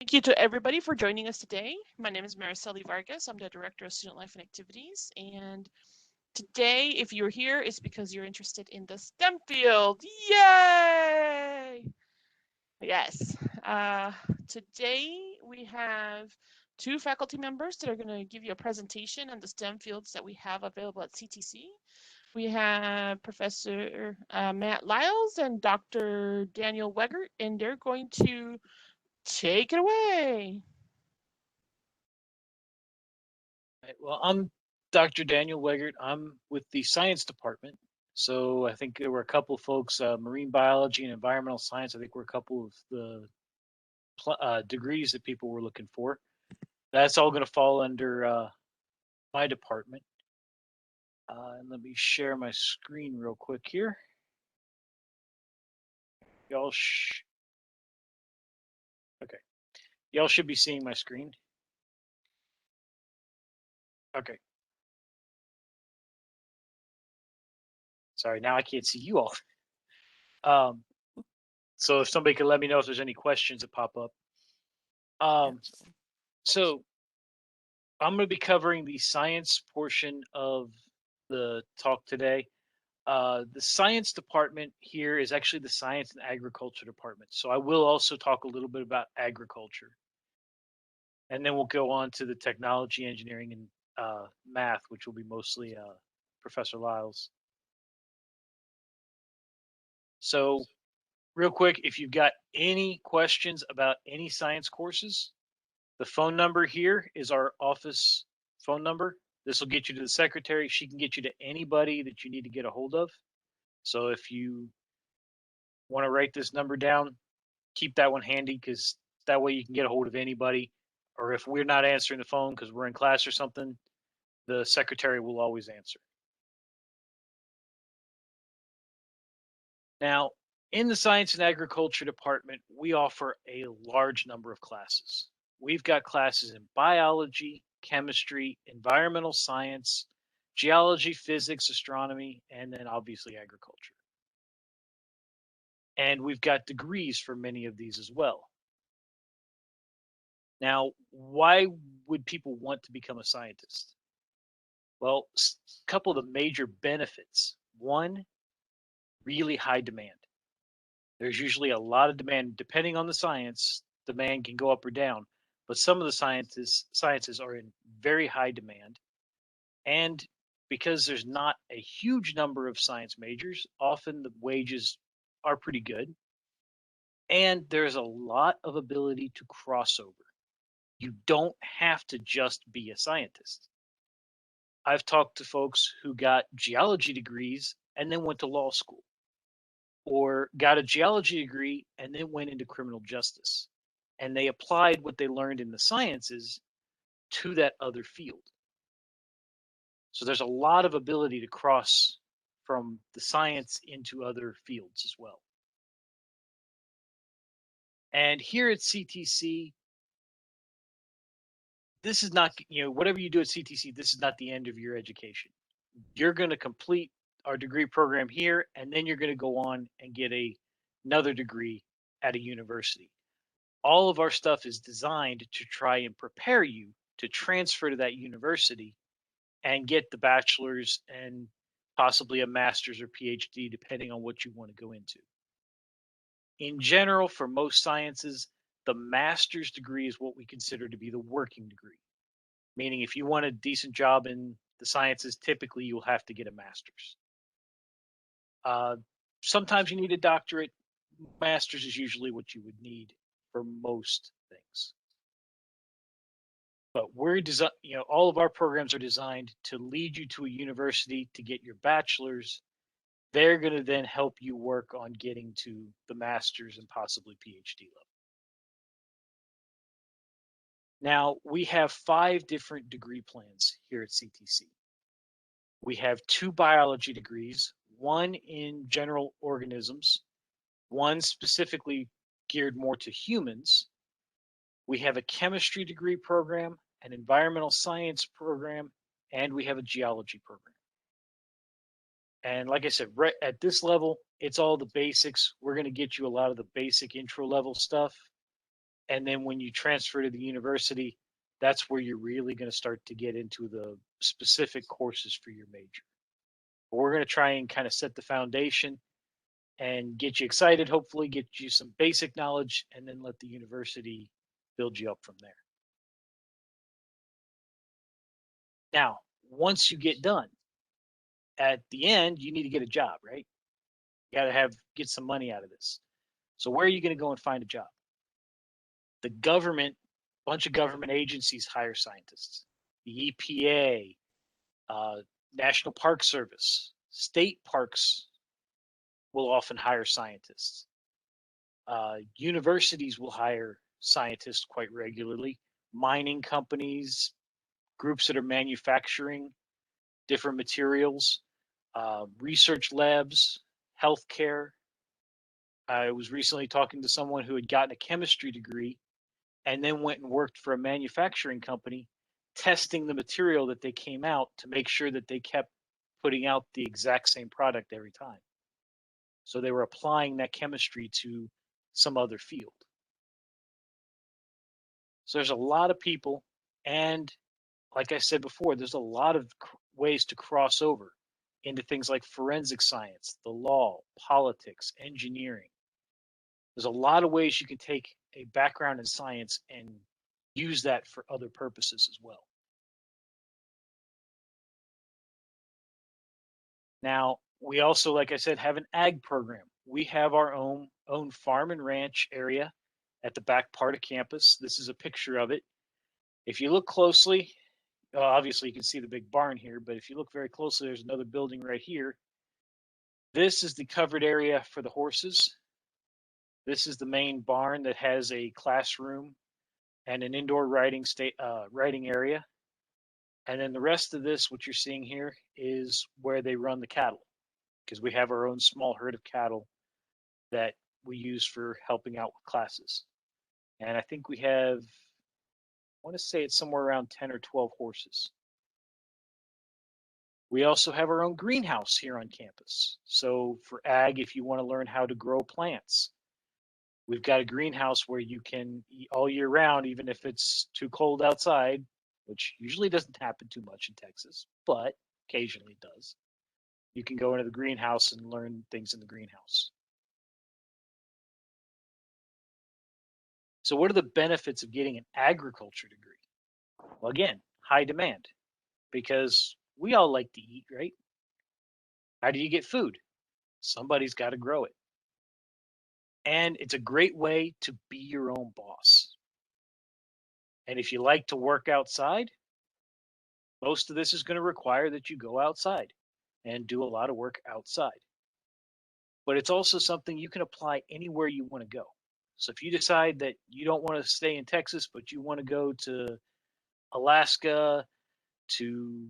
Thank you to everybody for joining us today. My name is Mariceli Vargas. I'm the Director of Student Life and Activities. And today, if you're here, it's because you're interested in the STEM field. Yay! Yes. Today, we have two faculty members that are going to give you a presentation on the STEM fields that we have available at CTC. We have Professor Matt Lyles and Dr. Daniel Wegert, and they're going to take it away. Right, well, I'm Dr. Daniel Wegert. I'm with the science department. So I think there were a couple of folks, marine biology and environmental science. I think were a couple of the degrees that people were looking for. That's all going to fall under my department. And let me share my screen real quick here. Y'all okay. Y'all should be seeing my screen. Okay. Sorry, now I can't see you all. So if somebody could let me know if there's any questions that pop up. So I'm going to be covering the science portion of the talk today. The science department here is actually the science and agriculture department. So I will also talk a little bit about agriculture. And then we'll go on to the technology, engineering, and math, which will be mostly Professor Lyles. So real quick, if you've got any questions about any science courses, the phone number here is our office phone number. This will get you to the secretary. She can get you to anybody that you need to get a hold of. So if you want to write this number down, keep that one handy because that way you can get a hold of anybody. Or if we're not answering the phone because we're in class or something, the secretary will always answer. Now, in the science and agriculture department, we offer a large number of classes. We've got classes in biology, chemistry, environmental science, geology, physics, astronomy, and then obviously agriculture. And we've got degrees for many of these as well. Now, why would people want to become a scientist? Well, a couple of the major benefits. One, really high demand. There's usually a lot of demand. Depending on the science, demand can go up or down. But some of the sciences are in very high demand. And because there's not a huge number of science majors, often the wages are pretty good. And there's a lot of ability to crossover. You don't have to just be a scientist. I've talked to folks who got geology degrees and then went to law school, or got a geology degree and then went into criminal justice. And they applied what they learned in the sciences to that other field. So there's a lot of ability to cross from the science into other fields as well. And here at CTC, this is not, whatever you do at CTC, this is not the end of your education. You're going to complete our degree program here, and then you're going to go on and get another degree at a university. All of our stuff is designed to try and prepare you to transfer to that university and get the bachelor's and possibly a master's or PhD, depending on what you want to go into. In general, for most sciences, the master's degree is what we consider to be the working degree, meaning if you want a decent job in the sciences, typically you'll have to get a master's. Sometimes you need a doctorate. Master's is usually what you would need for most things. But we're all of our programs are designed to lead you to a university to get your bachelor's. They're going to then help you work on getting to the master's and possibly PhD level. Now, we have 5 different degree plans here at CTC. We have 2 biology degrees, one in general organisms, one specifically geared more to humans. We have a chemistry degree program, an environmental science program, and we have a geology program. And like I said, right at this level, it's all the basics. We're going to get you a lot of the basic intro level stuff. And then when you transfer to the university, that's where you're really going to start to get into the specific courses for your major. But we're going to try and kind of set the foundation and get you excited, hopefully get you some basic knowledge, and then let the university build you up from there. Now, once you get done, at the end, you need to get a job, right? You got to get some money out of this. So where are you going to go and find a job? The government, bunch of government agencies hire scientists. The EPA, National Park Service, state parks will often hire scientists. Universities will hire scientists quite regularly. Mining companies, groups that are manufacturing different materials, research labs, healthcare. I was recently talking to someone who had gotten a chemistry degree and then went and worked for a manufacturing company, testing the material that they came out to make sure that they kept putting out the exact same product every time. So they were applying that chemistry to some other field. So there's a lot of people, and like I said before, there's a lot of ways to cross over into things like forensic science, the law, politics, engineering. There's a lot of ways you can take a background in science and use that for other purposes as well. Now, we also, like I said, have an ag program. We have our own farm and ranch area at the back part of campus. This is a picture of it. If you look closely, obviously you can see the big barn here, but if you look very closely, there's another building right here. This is the covered area for the horses. This is the main barn that has a classroom and an indoor riding area. And then the rest of this, what you're seeing here, is where they run the cattle, because we have our own small herd of cattle that we use for helping out with classes. And I think we have, I want to say it's somewhere around 10 or 12 horses. We also have our own greenhouse here on campus. So for ag, if you want to learn how to grow plants, we've got a greenhouse where you can eat all year round, even if it's too cold outside, which usually doesn't happen too much in Texas, but occasionally does. You can go into the greenhouse and learn things in the greenhouse. So what are the benefits of getting an agriculture degree? Well, again, high demand, because we all like to eat, right? How do you get food? Somebody's got to grow it. And it's a great way to be your own boss. And if you like to work outside, most of this is going to require that you go outside and do a lot of work outside. But it's also something you can apply anywhere you want to go. So if you decide that you don't want to stay in Texas, but you want to go to Alaska, to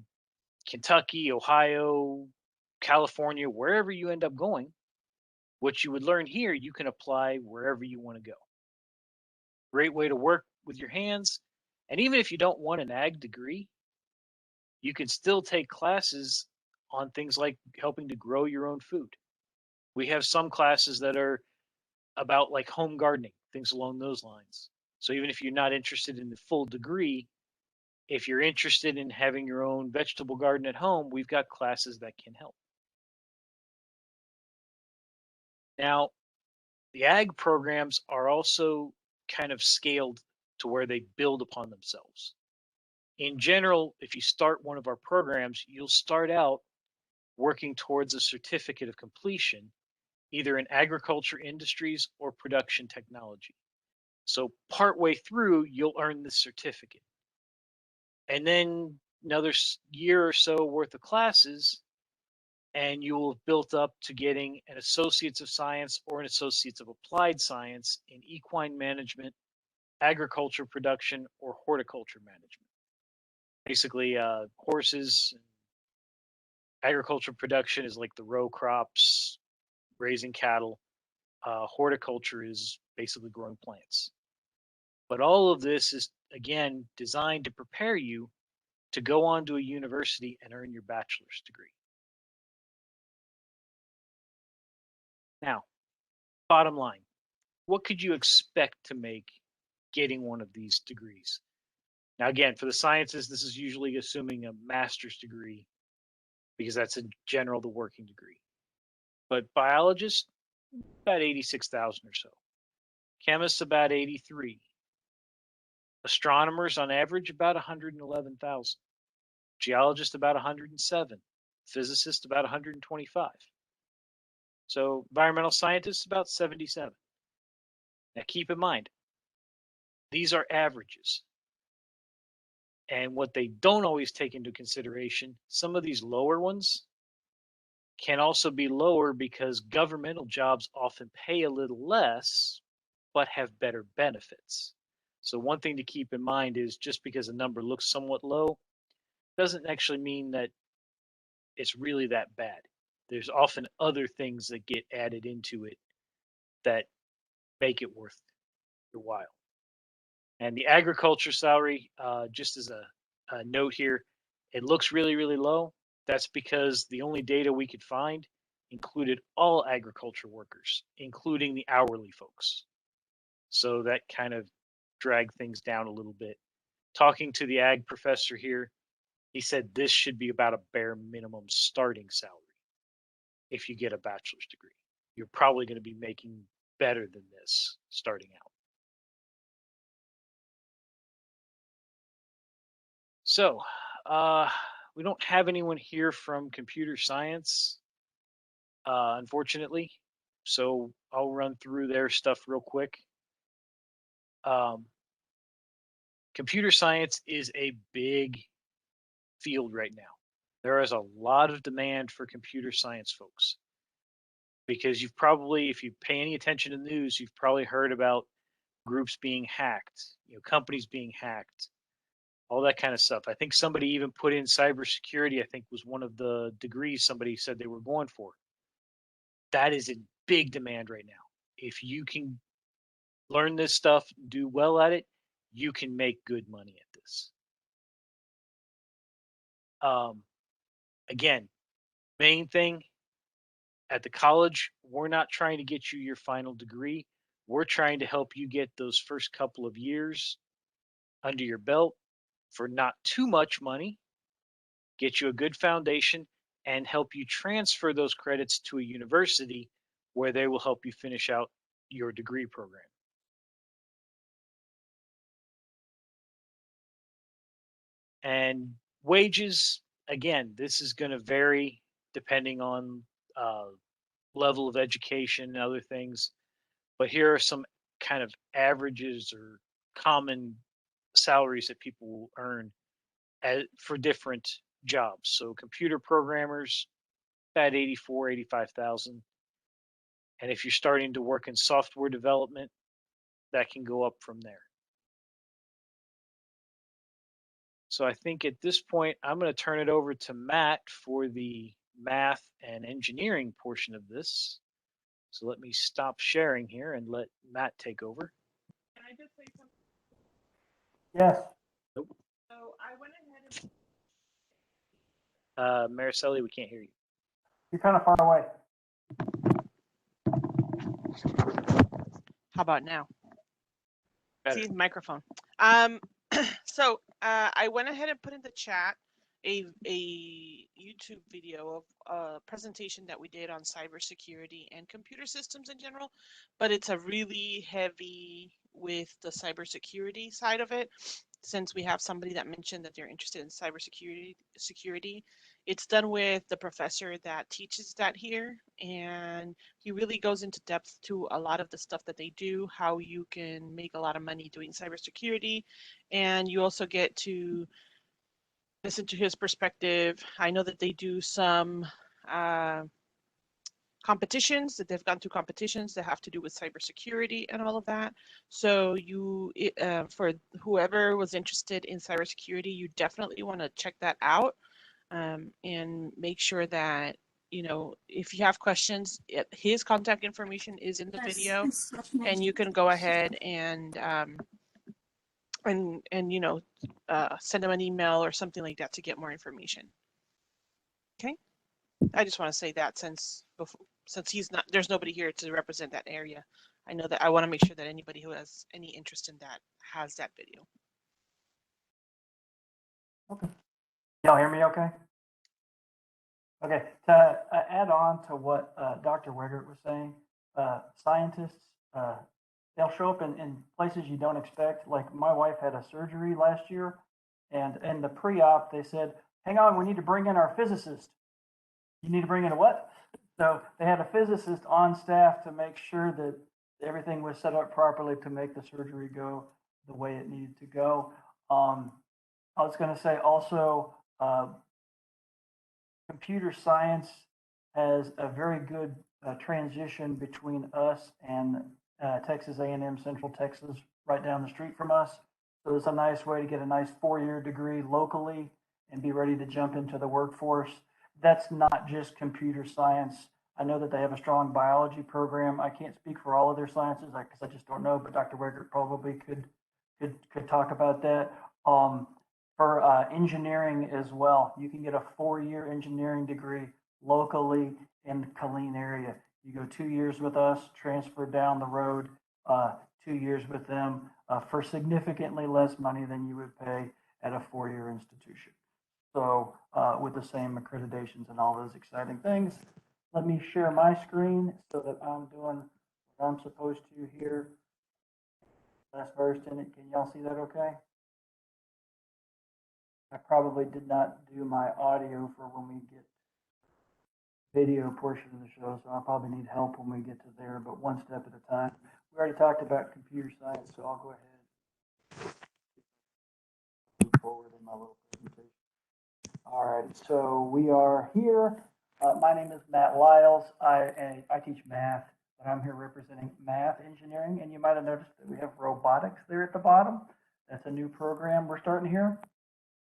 Kentucky, Ohio, California, wherever you end up going, what you would learn here, you can apply wherever you want to go. Great way to work with your hands. And even if you don't want an ag degree, you can still take classes on things like helping to grow your own food. We have some classes that are about like home gardening, things along those lines. So even if you're not interested in the full degree, if you're interested in having your own vegetable garden at home, we've got classes that can help. Now, the ag programs are also kind of scaled to where they build upon themselves. In general, if you start one of our programs, you'll start out working towards a certificate of completion, either in agriculture industries or production technology. So partway through, you'll earn this certificate. And then another year or so worth of classes, and you will have built up to getting an Associates of Science or an Associates of Applied Science in equine management, agriculture production, or horticulture management. Basically, horses, agriculture production is like the row crops, raising cattle. Horticulture is basically growing plants. But all of this is, again, designed to prepare you to go on to a university and earn your bachelor's degree. Now, bottom line, what could you expect to make getting one of these degrees. Now, again, for the sciences, this is usually assuming a master's degree because that's in general the working degree. But biologists, about 86,000 or so. Chemists, about 83. Astronomers, on average, about 111,000. Geologists, about 107. Physicists, about 125. So environmental scientists, about 77. Now, keep in mind, these are averages. And what they don't always take into consideration, some of these lower ones can also be lower because governmental jobs often pay a little less, but have better benefits. So one thing to keep in mind is just because a number looks somewhat low, doesn't actually mean that it's really that bad. There's often other things that get added into it that make it worth your while. And the agriculture salary, just as a note here, it looks really, really low. That's because the only data we could find included all agriculture workers, including the hourly folks. So that kind of dragged things down a little bit. Talking to the ag professor here, he said this should be about a bare minimum starting salary. If you get a bachelor's degree, you're probably going to be making better than this starting out. So we don't have anyone here from computer science, unfortunately. So I'll run through their stuff real quick. Computer science is a big field right now. There is a lot of demand for computer science folks because you've probably, if you pay any attention to the news, you've probably heard about groups being hacked, companies being hacked, all that kind of stuff. I think somebody even put in cybersecurity, I think was one of the degrees somebody said they were going for. That is in big demand right now. If you can learn this stuff, do well at it, you can make good money at this. Again, main thing at the college, we're not trying to get you your final degree. We're trying to help you get those first couple of years under your belt for not too much money, get you a good foundation, and help you transfer those credits to a university where they will help you finish out your degree program. And wages, again, this is going to vary depending on level of education and other things. But here are some kind of averages or common salaries that people will earn for different jobs. So computer programmers, about 84, 85,000. And if you're starting to work in software development, that can go up from there. So I think at this point, I'm going to turn it over to Matt for the math and engineering portion of this. So let me stop sharing here and let Matt take over. Can I just say something? Yes. Nope. So I went ahead and Maricelli, we can't hear you. You're kind of far away. how about now? Better. See, microphone. So I went ahead and put in the chat a YouTube video of a presentation that we did on cybersecurity and computer systems in general, but it's a really heavy with the cybersecurity side of it. Since we have somebody that mentioned that they're interested in cybersecurity, it's done with the professor that teaches that here, and he really goes into depth to a lot of the stuff that they do, how you can make a lot of money doing cybersecurity, and you also get to listen to his perspective. I know that they do some competitions, that they've gone through competitions that have to do with cybersecurity and all of that. So for whoever was interested in cybersecurity, you definitely want to check that out and make sure that, if you have questions, his contact information is in the video, and you can go ahead and send him an email or something like that to get more information. Okay, I just want to say that since he's not, there's nobody here to represent that area, I know that I want to make sure that anybody who has any interest in that has that video. Okay. Y'all hear me okay? Okay, to add on to what Dr. Wiggert was saying, scientists, they'll show up in places you don't expect. Like my wife had a surgery last year, and in the pre-op, they said, hang on, we need to bring in our physicist. You need to bring in a what? So they had a physicist on staff to make sure that everything was set up properly to make the surgery go the way it needed to go. I was going to say also, computer science has a very good transition between us and Texas A&M Central Texas, right down the street from us. So it's a nice way to get a nice 4-year degree locally and be ready to jump into the workforce. That's not just computer science. I know that they have a strong biology program. I can't speak for all of their sciences because I just don't know, but Dr. Wiggert probably could talk about that. For engineering as well, you can get a 4-year engineering degree locally in the Killeen area. You go 2 years with us, transfer down the road, 2 years with them for significantly less money than you would pay at a 4-year institution. So with the same accreditations and all those exciting things. Let me share my screen so that I'm doing what I'm supposed to here. Last versed in it. Can y'all see that okay? I probably did not do my audio for when we get video portion of the show, so I'll probably need help when we get to there, but one step at a time. We already talked about computer science, so I'll go ahead and move forward in my little presentation. All right, so we are here. My name is Matt Lyles. I teach math, but I'm here representing math engineering, and you might have noticed that we have robotics there at the bottom. That's a new program we're starting here,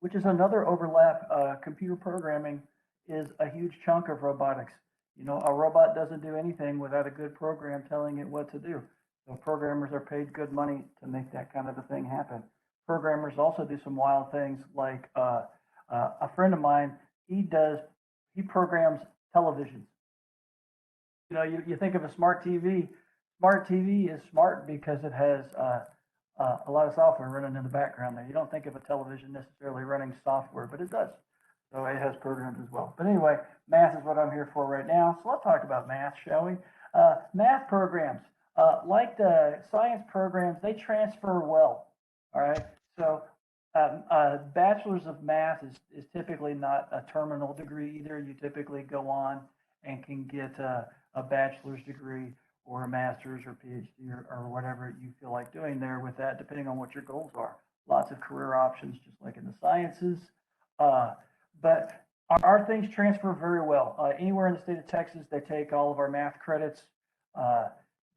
which is another overlap. Computer programming is a huge chunk of robotics. You know, a robot doesn't do anything without a good program telling it what to do. So programmers are paid good money to make that kind of a thing happen. Programmers also do some wild things like a friend of mine, he programs televisions. You know, you think of a smart TV. Smart TV is smart because it has a lot of software running in the background there. You don't think of a television necessarily running software, but it does. So it has programs as well. But anyway, math is what I'm here for right now. So let's talk about math, shall we? Math programs, like the science programs, they transfer well. All right. So bachelor's of math is typically not a terminal degree either. You typically go on and can get a bachelor's degree or a master's or PhD or whatever you feel like doing there with that, depending on what your goals are. Lots of career options, just like in the sciences. But our things transfer very well. Anywhere in the state of Texas, they take all of our math credits.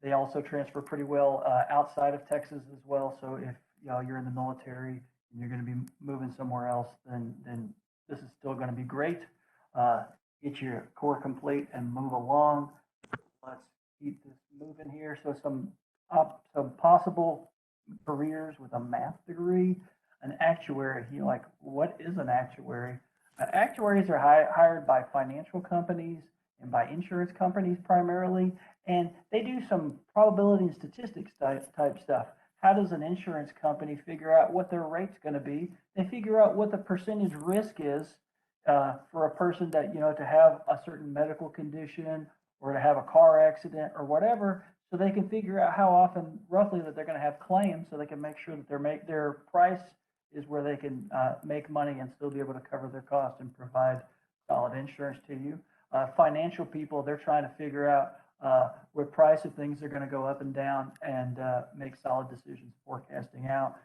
They also transfer pretty well outside of Texas as well. So if you're in the military and you're going to be moving somewhere else, then this is still going to be great. Get your core complete and move along. Let's keep this moving here. So some possible careers with a math degree. An actuary. You're like, what is an actuary? Actuaries are hired by financial companies and by insurance companies primarily, and they do some probability and statistics type stuff. How does an insurance company figure out what their rate's going to be? They figure out what the percentage risk is for a person that, to have a certain medical condition or to have a car accident or whatever, so they can figure out how often roughly that they're going to have claims, so they can make sure that their price is where they can make money and still be able to cover their costs and provide solid insurance to you. Financial people, they're trying to figure out what price of things are going to go up and down and make solid decisions forecasting out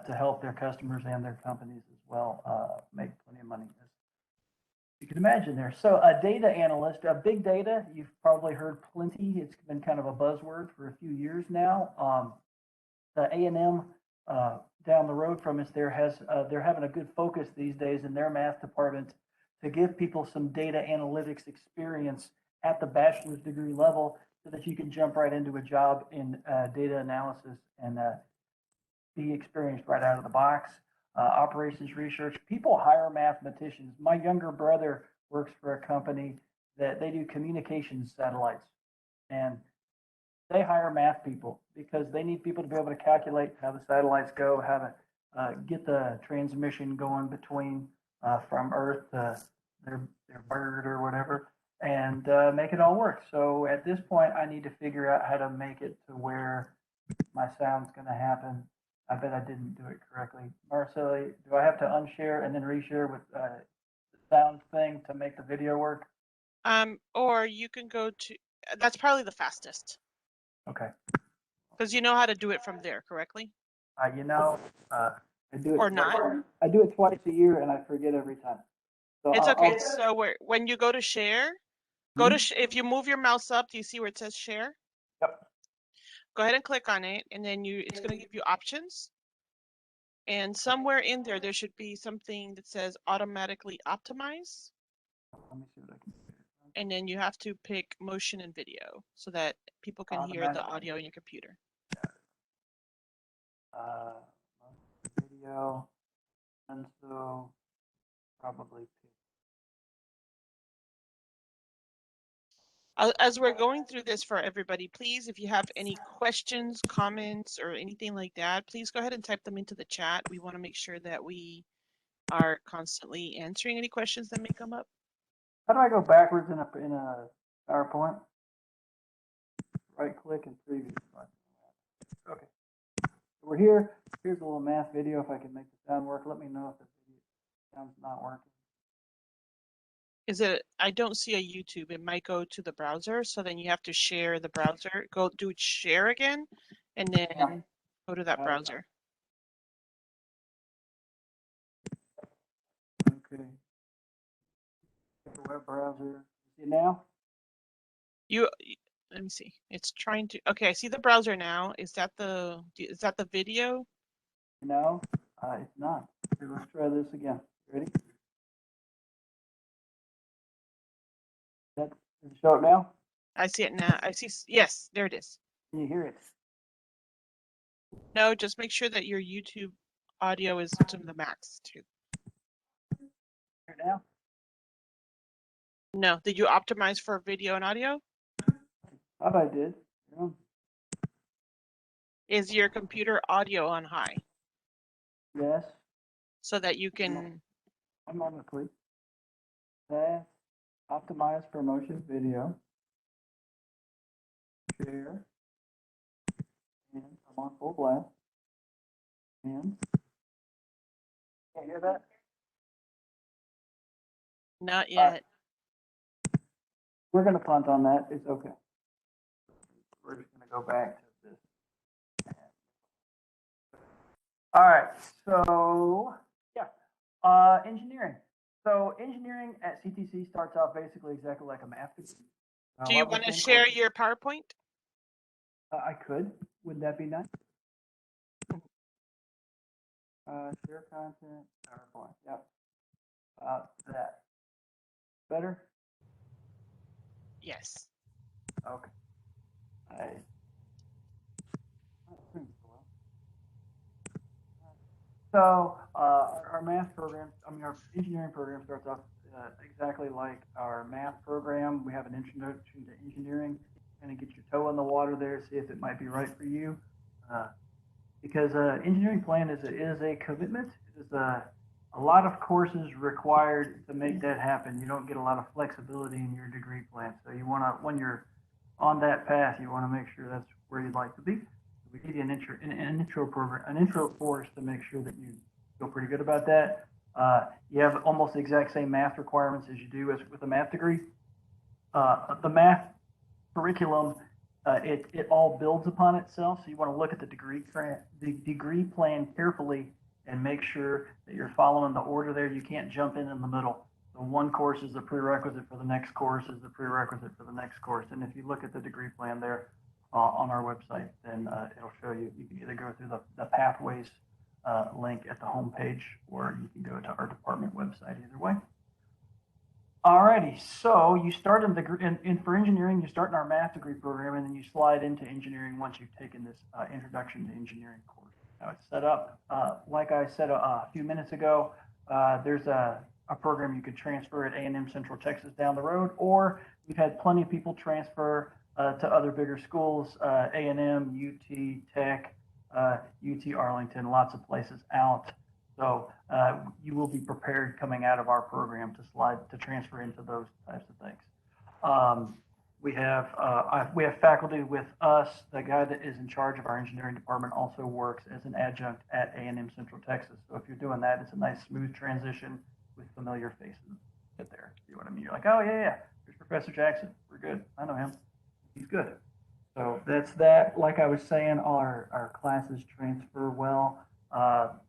to help their customers and their companies as well make plenty of money. You can imagine there. So a data analyst, big data, you've probably heard plenty. It's been kind of a buzzword for a few years now. The A&M down the road from us there they're having a good focus these days in their math department to give people some data analytics experience at the bachelor's degree level so that you can jump right into a job in data analysis and be experienced right out of the box. Operations research, people hire mathematicians. My younger brother works for a company that they do communications satellites, and they hire math people because they need people to be able to calculate how the satellites go, how to get the transmission going between from Earth to their bird or whatever, and make it all work. So at this point, I need to figure out how to make it to where my sound's going to happen. I bet I didn't do it correctly. Marceli, do I have to unshare and then reshare with the sound thing to make the video work? Or you can go to, that's probably the fastest. Okay. Because you know how to do it from there, correctly? You know, I do it. Or not. I do it twice a year and I forget every time. So It's I'll, okay. I'll, So when you go to share, go to, if you move your mouse up, do you see where it says share? Yep. Go ahead and click on it, and then it's going to give you options. And somewhere in there, there should be something that says automatically optimize. Let me see what I can do. And then you have to pick motion and video so that people can hear the audio in your computer. Video, and so probably. As we're going through this for everybody, please, if you have any questions, comments, or anything like that, please go ahead and type them into the chat. We want to make sure that we are constantly answering any questions that may come up. How do I go backwards in a PowerPoint? Right click and preview. Okay. We're here. Here's a little math video. If I can make the sound work, let me know if the video sound's not working. Is it, I don't see a YouTube. It might go to the browser. So then you have to share the browser, go do share again, and then go to that browser. Okay. The web browser. See it now? Let me see. It's trying to, okay, I see the browser now. Is that the video? No, it's not. Okay, let's try this again. Ready? Does it show it now? I see it now. I see, yes, there it is. Can you hear it? No, just make sure that your YouTube audio is to the max too. Hear it now? No, did you optimize for video and audio? Thought I did. Yeah. Is your computer audio on high? Yes. So that you can. One moment, please. That's optimize for motion video. Share. And I'm on full blast. And can't hear that? Not yet. We're going to punt on that. It's okay. We're just going to go back to this. All right. So, yeah. Engineering. So, engineering at CTC starts off basically exactly like a math degree. Do you want to share your PowerPoint? I could. Would that be nice? Share content, PowerPoint. Yep. That. Better? Yes. Okay. So our math program, our engineering program starts off exactly like our math program. We have an introduction to engineering, kind of get your toe in the water there, see if it might be right for you. Because engineering plan is a commitment. It is a lot of courses required to make that happen. You don't get a lot of flexibility in your degree plan. So you want to, when you're on that path, you want to make sure that's where you'd like to be. We give you an intro course to make sure that you feel pretty good about that. You have almost the exact same math requirements as you do as with a math degree. The math curriculum, it all builds upon itself. So you want to look at the degree plan carefully and make sure that you're following the order there. You can't jump in the middle. So one course is the prerequisite for the next course is the prerequisite for the next course. And if you look at the degree plan there on our website, then it'll show you. You can either go through the pathways link at the home page, or you can go to our department website. Either way. Alrighty, so you start for engineering, you start in our math degree program, and then you slide into engineering once you've taken this introduction to engineering course. Now it's set up, like I said a few minutes ago, there's a program you could transfer at A&M Central Texas down the road, or we've had plenty of people transfer to other bigger schools, A&M, UT, Tech, UT Arlington, lots of places out. So you will be prepared coming out of our program to transfer into those types of things. We have faculty with us. The guy that is in charge of our engineering department also works as an adjunct at A&M Central Texas. So if you're doing that, it's a nice smooth transition with familiar faces. Get there. You know what I mean? You're like, oh yeah, here's Professor Jackson. We're good. I know him. He's good. So that's that. Like I was saying, all our classes transfer well.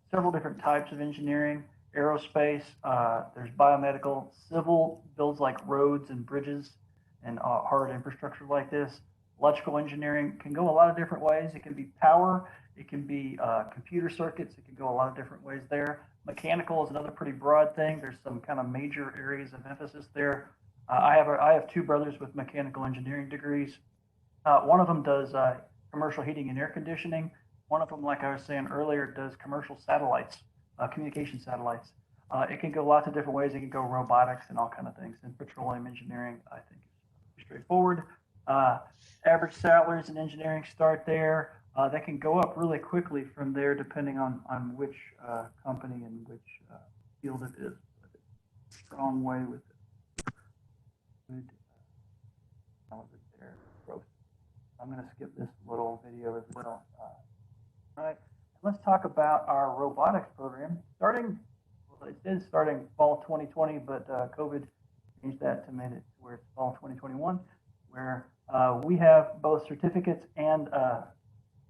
Several different types of engineering, aerospace, there's biomedical, civil builds like roads and bridges and hard infrastructure like this. Electrical engineering can go a lot of different ways. It can be power, it can be computer circuits, it can go a lot of different ways there. Mechanical is another pretty broad thing. There's some kind of major areas of emphasis there. I have two brothers with mechanical engineering degrees. One of them does commercial heating and air conditioning. One of them, like I was saying earlier, does commercial satellites, communication satellites. It can go lots of different ways. It can go robotics and all kind of things. And petroleum engineering, I think, is straightforward. Average salaries in engineering start there. They can go up really quickly from there, depending on which company and which field it is. But it's a strong way with it. Good. There. I'm going to skip this little video as well. All right, let's talk about our robotics program. It says starting fall 2020, but COVID changed that to make it where it's fall 2021, where we have both certificates and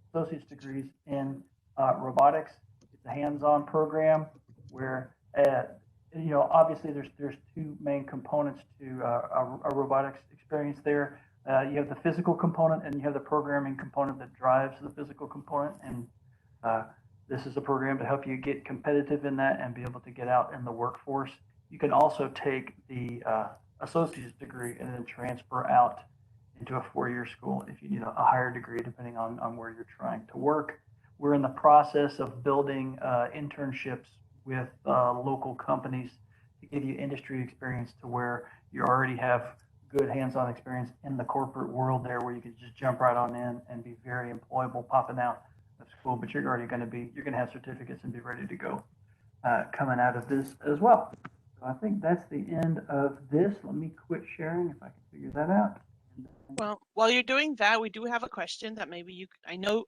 associate's degrees in robotics. It's a hands-on program where, obviously there's two main components to a robotics experience there. You have the physical component and you have the programming component that drives the physical component. And this is a program to help you get competitive in that and be able to get out in the workforce. You can also take the associate's degree and then transfer out into a four-year school if you need a higher degree, depending on where you're trying to work. We're in the process of building internships with local companies to give you industry experience to where you already have good hands-on experience in the corporate world there, where you can just jump right on in and be very employable popping out of school. But you're going to have certificates and be ready to go coming out of this as well. So I think that's the end of this. Let me quit sharing if I can figure that out. Well, while you're doing that, we do have a question that maybe I know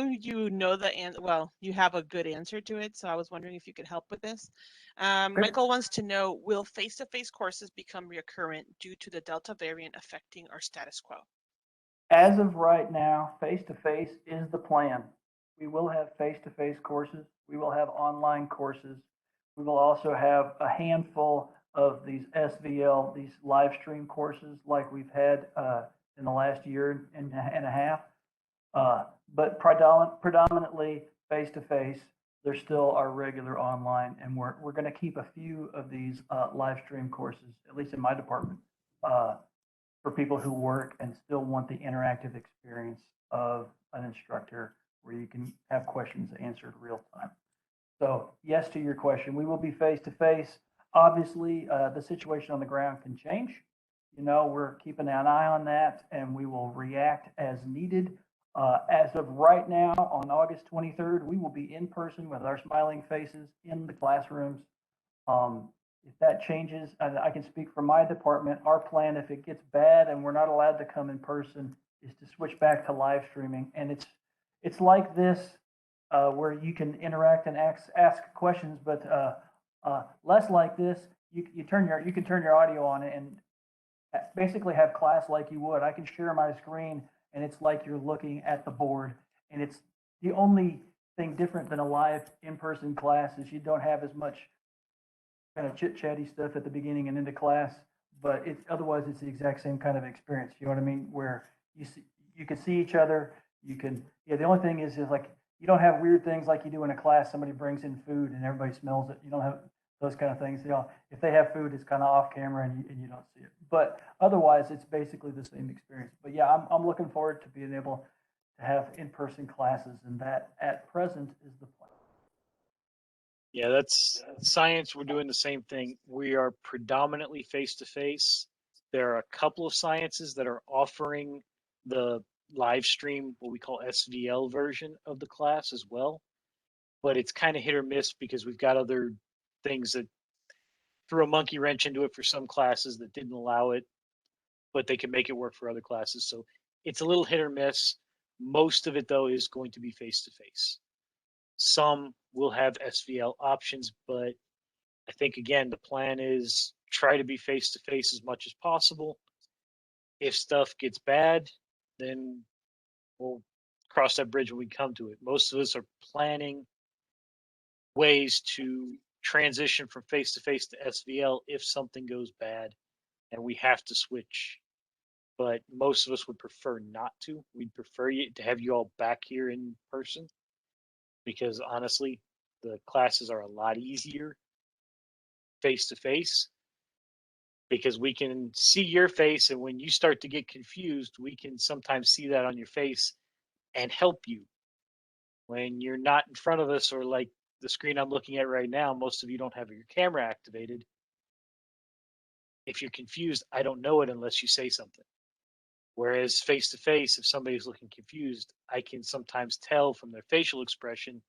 you know the answer. Well, you have a good answer to it, so I was wondering if you could help with this. Michael wants to know, will face-to-face courses become recurrent due to the Delta variant affecting our status quo? As of right now, face-to-face is the plan. We will have face-to-face courses. We will have online courses. We will also have a handful of these SVL, these live stream courses like we've had in the last year and a half. But predominantly face-to-face. There still are regular online, and we're going to keep a few of these live stream courses, at least in my department, for people who work and still want the interactive experience of an instructor where you can have questions answered real time. So yes to your question, we will be face-to-face. Obviously, the situation on the ground can change. We're keeping an eye on that, and we will react as needed. As of right now, on August 23rd, we will be in person with our smiling faces in the classrooms. If that changes, I can speak for my department. Our plan, if it gets bad and we're not allowed to come in person, is to switch back to live streaming. And it's like this, where you can interact and ask questions, but less like this. You can turn your audio on and basically have class like you would. I can share my screen, and it's like you're looking at the board. And it's the only thing different than a live in-person class is you don't have as much kind of chit-chatty stuff at the beginning and into class, but otherwise it's the exact same kind of experience. You know what I mean? Where you can see each other. The only thing is like you don't have weird things like you do in a class. Somebody brings in food and everybody smells it. You don't have those kind of things. If they have food, it's kind of off camera and you don't see it. But otherwise, it's basically the same experience. But yeah, I'm looking forward to being able to have in-person classes, and that at present is the plan. Yeah, that's science. We're doing the same thing. We are predominantly face-to-face. There are a couple of sciences that are offering the live stream, what we call SVL version of the class as well. But it's kind of hit or miss because we've got other things that threw a monkey wrench into it for some classes that didn't allow it, but they can make it work for other classes. So it's a little hit or miss. Most of it, though, is going to be face-to-face. Some will have SVL options, but I think, again, the plan is try to be face-to-face as much as possible. If stuff gets bad, then we'll cross that bridge when we come to it. Most of us are planning ways to transition from face-to-face to SVL if something goes bad and we have to switch. But most of us would prefer not to. We'd prefer to have you all back here in person because honestly, the classes are a lot easier face-to-face because we can see your face, and when you start to get confused, we can sometimes see that on your face and help you. When you're not in front of us, or like the screen I'm looking at right now, most of you don't have your camera activated. If you're confused, I don't know it unless you say something. Whereas face to face, if somebody's looking confused, I can sometimes tell from their facial expression,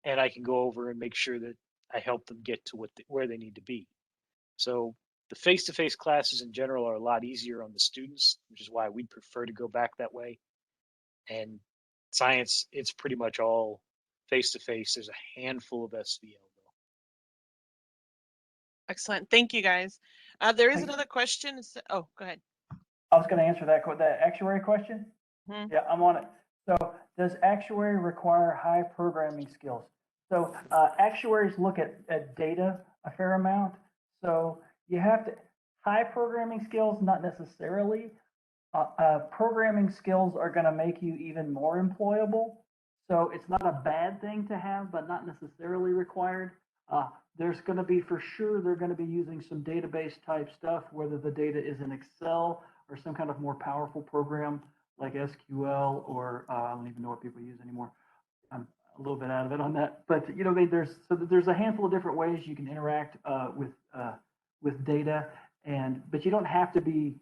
and I can go over and make sure that I help them get to where they need to be. So the face to face classes in general are a lot easier on the students, which is why we'd prefer to go back that way. And science, it's pretty much all face to face. There's a handful of SVL though. Excellent. Thank you, guys. There is Thank- another question. Oh, go ahead. I was going to answer that actuary question. Hmm. Yeah, I'm on it. So, does actuary require high programming skills? So, actuaries look at data a fair amount. So, you have to, high programming skills, not necessarily. Programming skills are going to make you even more employable. So, it's not a bad thing to have, but not necessarily required. There's going to be, for sure, they're going to be using some database type stuff, whether the data is in Excel or some kind of more powerful program like SQL, or I don't even know what people use anymore. I'm a little bit out of it on that, but there's a handful of different ways you can interact with data, but you don't have to be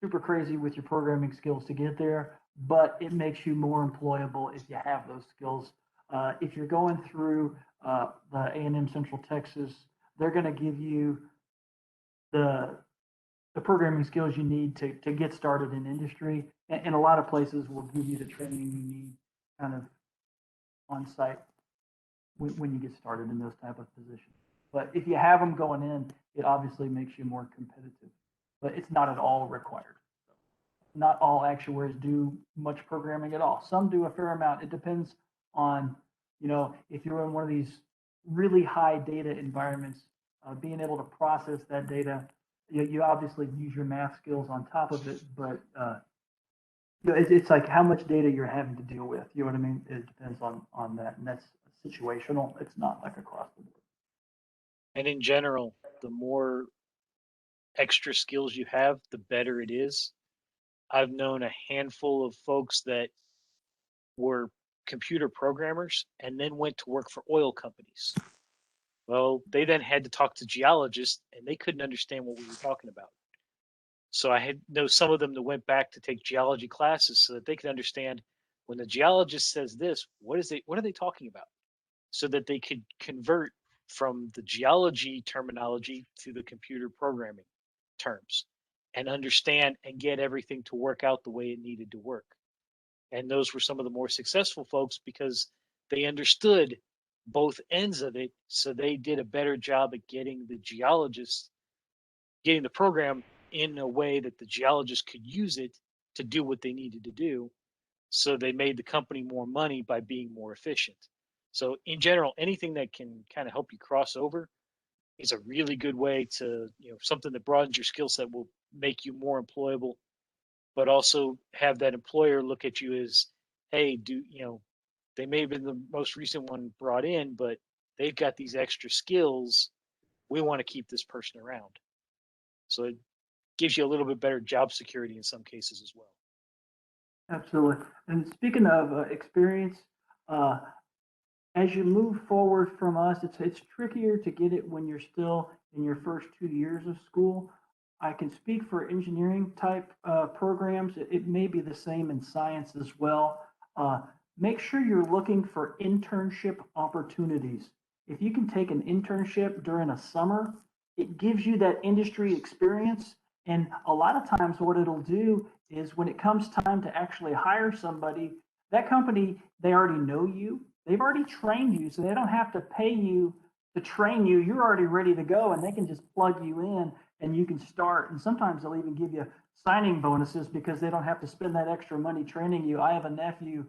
super crazy with your programming skills to get there. But it makes you more employable if you have those skills. If you're going through the A&M Central Texas, they're going to give you the programming skills you need to get started in industry. And a lot of places will give you the training you need kind of on site when you get started in those type of positions. But if you have them going in, it obviously makes you more competitive. But it's not at all required. Not all actuaries do much programming at all. Some do a fair amount. It depends on, if you're in one of these really high data environments, being able to process that data. You obviously use your math skills on top of it, but it's like how much data you're having to deal with. You know what I mean? It depends on that, and that's situational. It's not like across the board. And in general, the more extra skills you have, the better it is. I've known a handful of folks that were computer programmers and then went to work for oil companies. Well, they then had to talk to geologists, and they couldn't understand what we were talking about. So I know some of them that went back to take geology classes so that they could understand when the geologist says this, what are they talking about? So that they could convert from the geology terminology to the computer programming terms and understand and get everything to work out the way it needed to work. And those were some of the more successful folks because they understood both ends of it. So they did a better job at getting the program in a way that the geologists could use it to do what they needed to do. So they made the company more money by being more efficient. So in general, anything that can kind of help you cross over is a really good way to, something that broadens your skill set will make you more employable, but also have that employer look at you as, hey, they may have been the most recent one brought in, but they've got these extra skills. We want to keep this person around. So it gives you a little bit better job security in some cases as well. Absolutely. And speaking of experience, as you move forward from us, it's trickier to get it when you're still in your first 2 years of school. I can speak for engineering type programs. It may be the same in science as well. Uh, Make sure you're looking for internship opportunities. If you can take an internship during a summer, it gives you that industry experience. And a lot of times, what it'll do is when it comes time to actually hire somebody, that company, they already know you, they've already trained you, so they don't have to pay you to train you. You're already ready to go, and they can just plug you in and you can start. And sometimes they'll even give you signing bonuses because they don't have to spend that extra money training you. I have a nephew,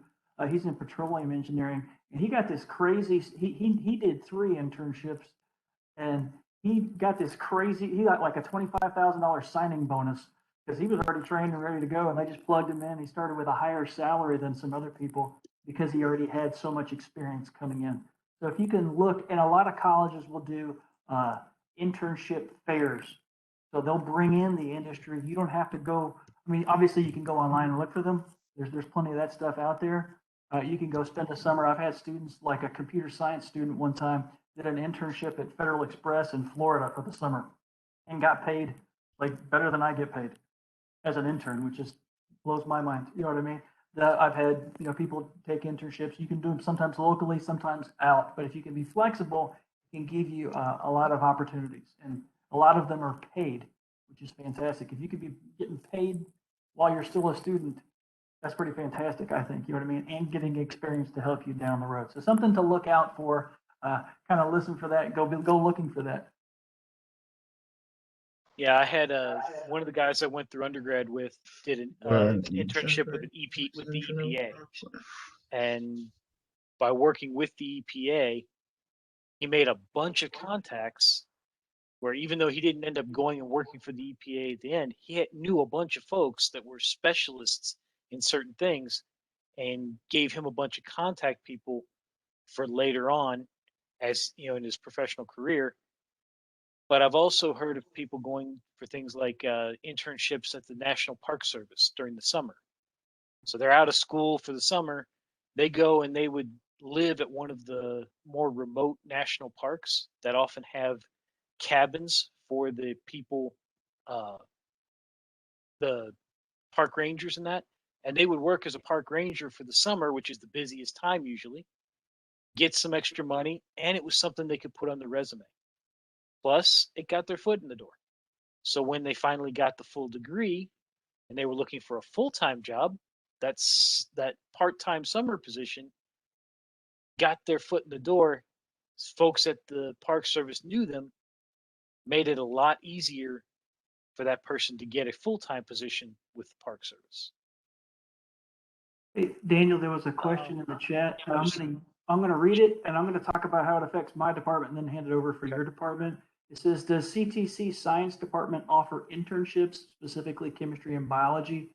he's in petroleum engineering, and he got this crazy, he did 3 internships, and he got this crazy, he got like a $25,000 signing bonus because he was already trained and ready to go, and they just plugged him in. He started with a higher salary than some other people because he already had so much experience coming in. So if you can look, and a lot of colleges will do internship fairs. So they'll bring in the industry. You don't have to go. I mean, obviously you can go online and look for them. There's plenty of that stuff out there. You can go spend the summer. I've had students, like a computer science student one time, did an internship at Federal Express in Florida for the summer and got paid like better than I get paid as an intern, which just blows my mind. You know what I mean? I've had, people take internships. You can do them sometimes locally, sometimes out. But if you can be flexible, it can give you a lot of opportunities, and a lot of them are paid, which is fantastic. If you could be getting paid while you're still a student, that's pretty fantastic, I think. You know what I mean? And getting experience to help you down the road. So something to look out for. Kind of listen for that. Go looking for that. Yeah, I had one of the guys I went through undergrad with did an internship with the EPA, and by working with the EPA, he made a bunch of contacts. Where even though he didn't end up going and working for the EPA at the end, he knew a bunch of folks that were specialists in certain things, and gave him a bunch of contact people for later on, as in his professional career. But I've also heard of people going for things like internships at the National Park Service during the summer. So they're out of school for the summer. They go and they would live at one of the more remote national parks that often have cabins for the people, the park rangers and that. And they would work as a park ranger for the summer, which is the busiest time usually, get some extra money, and it was something they could put on their resume. Plus, it got their foot in the door. So when they finally got the full degree and they were looking for a full-time job, that part-time summer position got their foot in the door. Folks at the Park Service knew them, made it a lot easier for that person to get a full-time position with the Park Service. Hey, Daniel, there was a question in the chat. I'm gonna read it, and I'm gonna talk about how it affects my department, and then hand it over for your department. It says, does CTC Science Department offer internships, specifically chemistry and biology?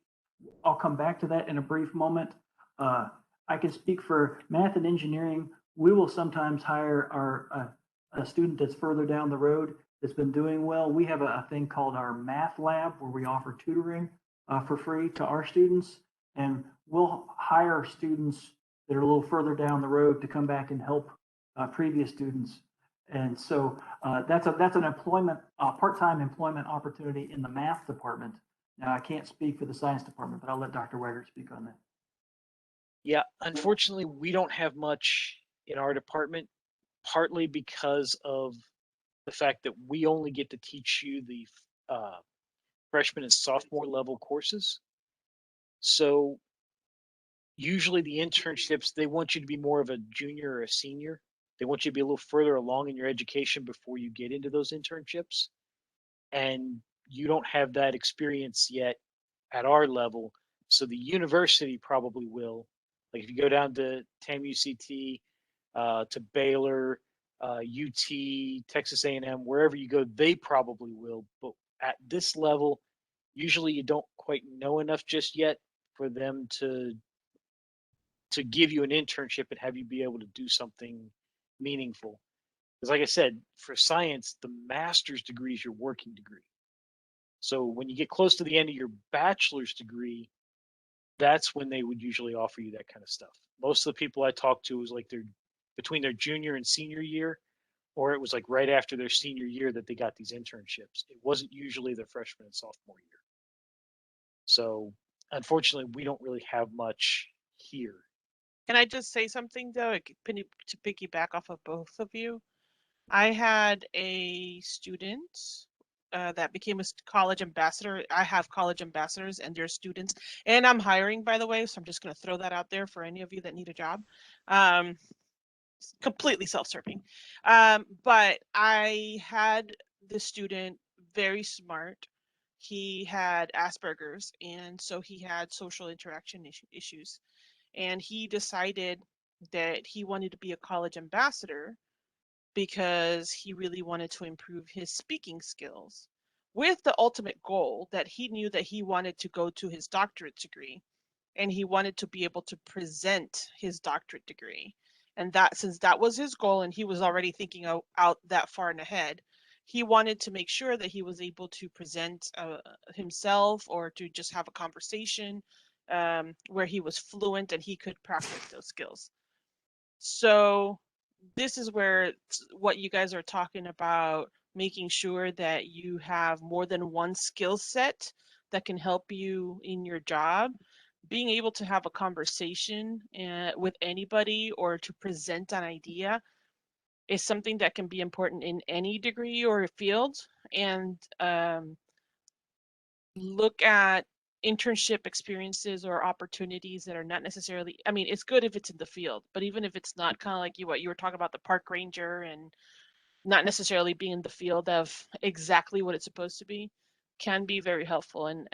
I'll come back to that in a brief moment. I can speak for math and engineering. We will sometimes hire a student that's further down the road that's been doing well. We have a thing called our math lab where we offer tutoring for free to our students, and we'll hire students that are a little further down the road to come back and help previous students. And so that's an employment, part-time employment opportunity in the math department. Now, I can't speak for the science department, but I'll let Dr. Weigert speak on that. Yeah, unfortunately, we don't have much in our department, partly because of the fact that we only get to teach you the freshman and sophomore level courses. So usually the internships, they want you to be more of a junior or a senior. They want you to be a little further along in your education before you get into those internships. And you don't have that experience yet at our level. So the university probably will. Like if you go down to TAM-UCT, to Baylor, UT, Texas A&M, wherever you go, they probably will. But at this level, usually you don't quite know enough just yet for them to give you an internship and have you be able to do something meaningful. Because like I said, for science, the master's degree is your working degree. So when you get close to the end of your bachelor's degree, that's when they would usually offer you that kind of stuff. Most of the people I talk to is like they're between their junior and senior year, or it was like right after their senior year that they got these internships. It wasn't usually their freshman and sophomore year. So unfortunately, we don't really have much here. Can I just say something though, to piggyback off of both of you? I had a student that became a college ambassador. I have college ambassadors and their students, and I'm hiring, by the way, so I'm just going to throw that out there for any of you that need a job. Completely self-serving. But I had the student, very smart. He had Asperger's, and so he had social interaction issues. And he decided that he wanted to be a college ambassador because he really wanted to improve his speaking skills, with the ultimate goal that he knew that he wanted to go to his doctorate degree, and he wanted to be able to present his doctorate degree. And that, since that was his goal and he was already thinking out that far and ahead, he wanted to make sure that he was able to present himself, or to just have a conversation where he was fluent and he could practice those skills. So this is where what you guys are talking about, making sure that you have more than one skill set that can help you in your job. Being able to have a conversation with anybody, or to present an idea, is something that can be important in any degree or field. And look at internship experiences or opportunities that are not necessarily, I mean, it's good if it's in the field, but even if it's not, kind of like what you were talking about, the park ranger, and not necessarily being in the field of exactly what it's supposed to be, can be very helpful. And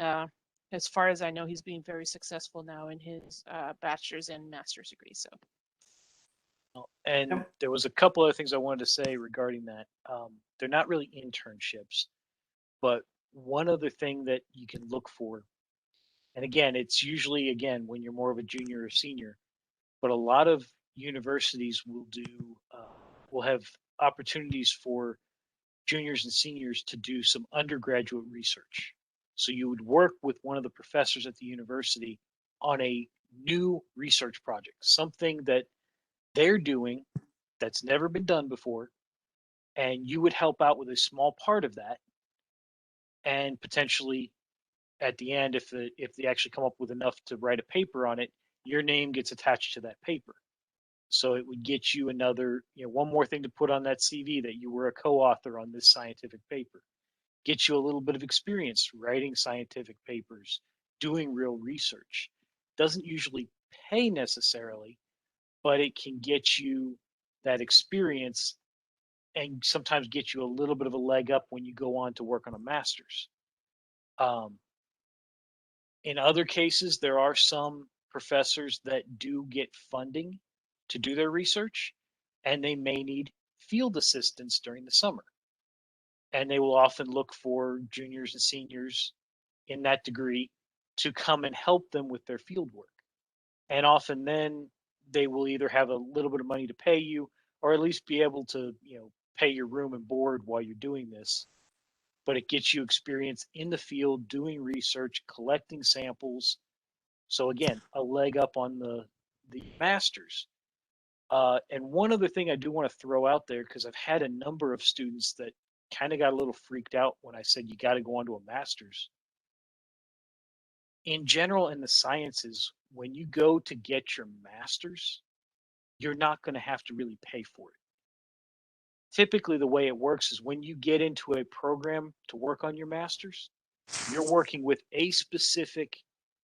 as far as I know, he's being very successful now in his bachelor's and master's degree. So. And there was a couple other things I wanted to say regarding that. They're not really internships, but one other thing that you can look for, and again, it's usually, again, when you're more of a junior or senior, but a lot of universities will have opportunities for juniors and seniors to do some undergraduate research. So you would work with one of the professors at the university on a new research project, something that they're doing that's never been done before, and you would help out with a small part of that, and potentially at the end, if they actually come up with enough to write a paper on it, your name gets attached to that paper. So it would get you another, one more thing to put on that CV, that you were a co-author on this scientific paper. Get you a little bit of experience writing scientific papers, doing real research. Doesn't usually pay necessarily, but it can get you that experience, and sometimes get you a little bit of a leg up when you go on to work on a master's. In other cases, there are some professors that do get funding to do their research, and they may need field assistants during the summer. And they will often look for juniors and seniors in that degree to come and help them with their field work. And often then they will either have a little bit of money to pay you, or at least be able to, pay your room and board while you're doing this. But it gets you experience in the field, doing research, collecting samples. So again, a leg up on the masters. And one other thing I do want to throw out there, because I've had a number of students that kind of got a little freaked out when I said you got to go on to a master's. In general, in the sciences, when you go to get your master's, you're not going to have to really pay for it. Typically, the way it works is when you get into a program to work on your master's, you're working with a specific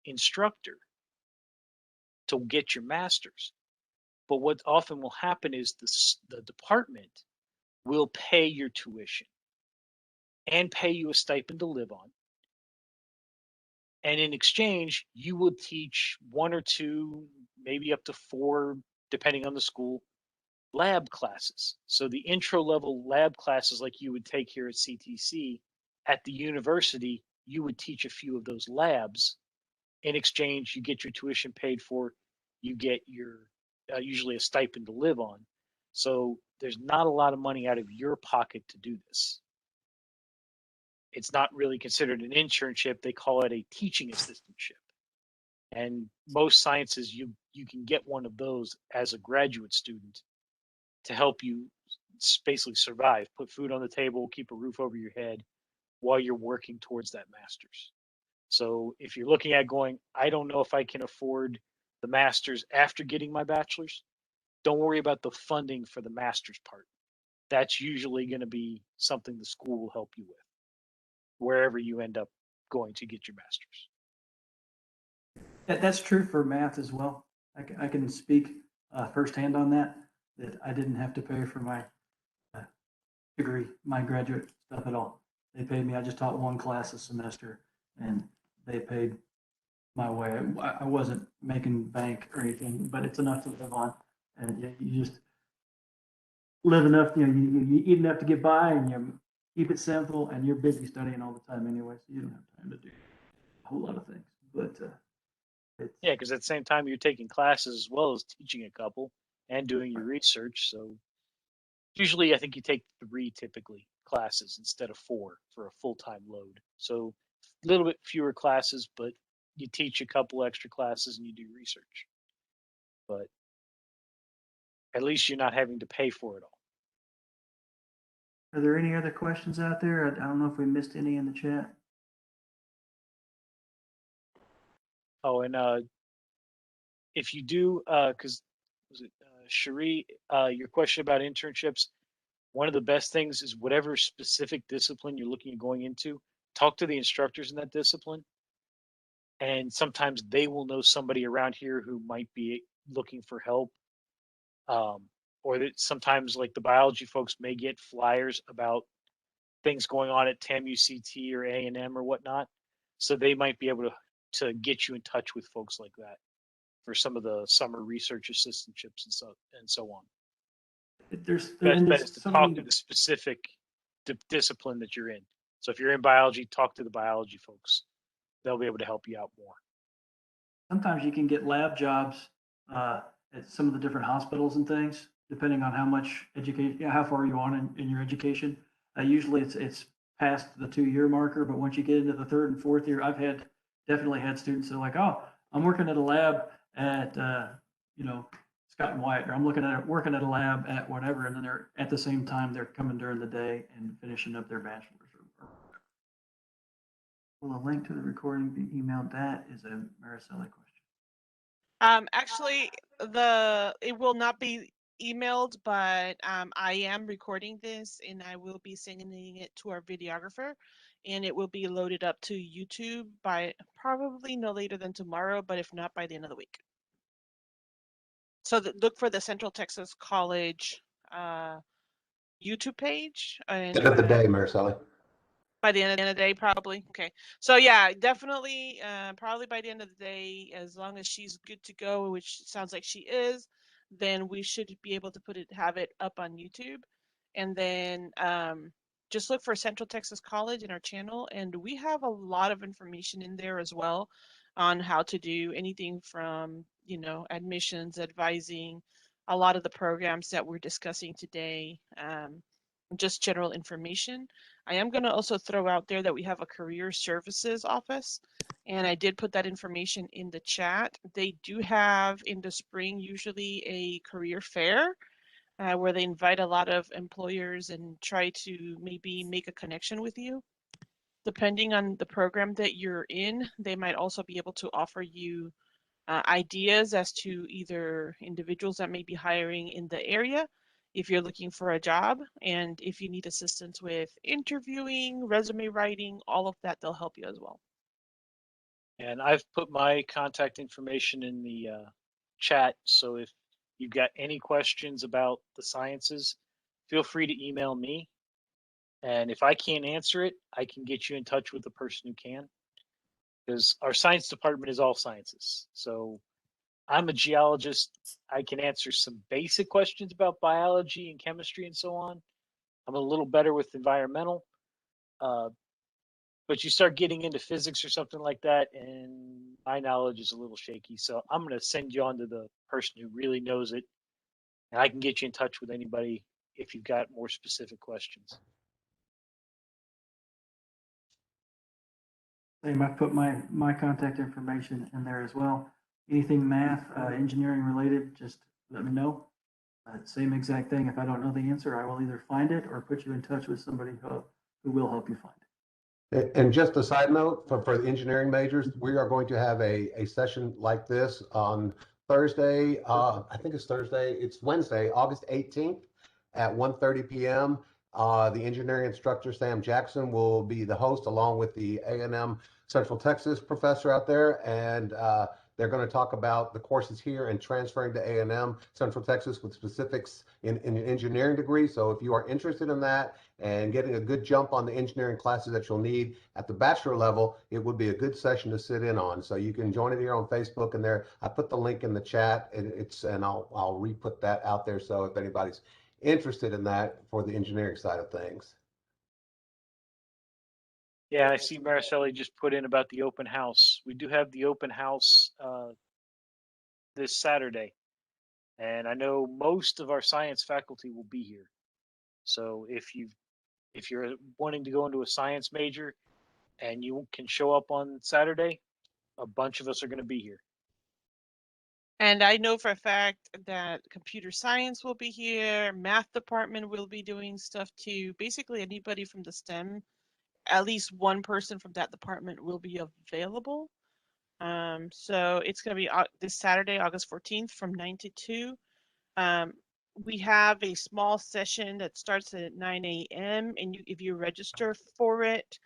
instructor to get your master's. But what often will happen is the department will pay your tuition and pay you a stipend to live on. And in exchange, you will teach 1 or 2, maybe up to 4, depending on the school, lab classes. So the intro level lab classes like you would take here at CTC, at the university, you would teach a few of those labs. In exchange, you get your tuition paid for, you get your usually a stipend to live on. So there's not a lot of money out of your pocket to do this. It's not really considered an internship. They call it a teaching assistantship. And most sciences, you can get one of those as a graduate student to help you basically survive, put food on the table, keep a roof over your head while you're working towards that master's. So if you're looking at going, I don't know if I can afford the master's after getting my bachelor's, don't worry about the funding for the master's part. That's usually going to be something the school will help you with, wherever you end up going to get your master's. That's true for math as well. I can speak firsthand on that I didn't have to pay for my degree, my graduate stuff at all. They paid me. I just taught one class a semester, and they paid my way. I wasn't making bank or anything, but it's enough to live on, and you just live enough. You eat enough to get by, and you keep it simple. And you're busy studying all the time anyway, so you don't have time to do a whole lot of things. But yeah, because at the same time you're taking classes as well as teaching a couple and doing your research. So usually I think you take 3 typically classes instead of 4 for a full-time load. So a little bit fewer classes, but you teach a couple extra classes and you do research. But at least you're not having to pay for it all. are there any other questions out there? I don't know if we missed any in the chat. Oh, and if you do, because was it Cherie, your question about internships, one of the best things is whatever specific discipline you're looking at going into, talk to the instructors in that discipline. And sometimes they will know somebody around here who might be looking for help. Or that sometimes like the biology folks may get flyers about things going on at TAMU, CT, or A&M or whatnot. So they might be able to get you in touch with folks like that for some of the summer research assistantships and so on. There's Best bet is to so talk many, to the specific discipline that you're in. So if you're in biology, talk to the biology folks. They'll be able to help you out more. sometimes you can get lab jobs at some of the different hospitals and things, depending on how much education, how far you on in your education. Usually it's past the 2-year marker, but once you get into the 3rd and 4th year, I've definitely had students that are like, oh, I'm working at a lab at, Scott and White, or I'm working at a lab at whatever, and then they're at the same time they're coming during the day and finishing up their bachelor's. Will a link to the recording be emailed? That is a Maricela question. Actually, it will not be emailed, but I am recording this and I will be sending it to our videographer, and it will be loaded up to YouTube by probably no later than tomorrow, but if not, by the end of the week. So look for the Central Texas College YouTube page. And End of the day, Maricela. by the end of the day, probably. Okay. So yeah, definitely, probably by the end of the day, as long as she's good to go, which sounds like she is, then we should be able to have it up on YouTube. And then just look for Central Texas College in our channel, and we have a lot of information in there as well on how to do anything from, admissions, advising, a lot of the programs that we're discussing today, just general information. I am going to also throw out there that we have a career services office, and I did put that information in the chat. They do have in the spring usually a career fair where they invite a lot of employers and try to maybe make a connection with you. Depending on the program that you're in, they might also be able to offer you ideas as to either individuals that may be hiring in the area, if you're looking for a job, and if you need assistance with interviewing, resume writing, all of that, they'll help you as well. And I've put my contact information in the chat. So if you've got any questions about the sciences, feel free to email me. And if I can't answer it, I can get you in touch with the person who can. Because our science department is all sciences. So I'm a geologist. I can answer some basic questions about biology and chemistry and so on. I'm a little better with environmental. But you start getting into physics or something like that, and my knowledge is a little shaky. So I'm going to send you on to the person who really knows it, and I can get you in touch with anybody if you've got more specific questions. Same, I put my contact information in there as well. Anything math, engineering related, just let me know. Same exact thing. If I don't know the answer, I will either find it or put you in touch with somebody who will help you find it. And just a side note for the engineering majors, we are going to have a session like this on Thursday. I think it's Thursday. It's Wednesday, August 18th at 1:30 p.m. The engineering instructor, Sam Jackson, will be the host along with the A&M Central Texas professor out there. And they're going to talk about the courses here and transferring to A&M Central Texas with specifics in an engineering degree. So if you are interested in that and getting a good jump on the engineering classes that you'll need at the bachelor level, it would be a good session to sit in on. So you can join it here on Facebook, and there I put the link in the chat, and I'll re-put that out there. So if anybody's interested in that for the engineering side of things. Yeah, I see Mariceli just put in about the open house. We do have the open house this Saturday, and I know most of our science faculty will be here. So if you're wanting to go into a science major and you can show up on Saturday, a bunch of us are going to be here. And I know for a fact that computer science will be here, math department will be doing stuff too. Basically, anybody from the STEM, at least one person from that department will be available. So it's going to be this Saturday, August 14th from 9 to 2. We have a small session that starts at 9 a.m. and if you register for it,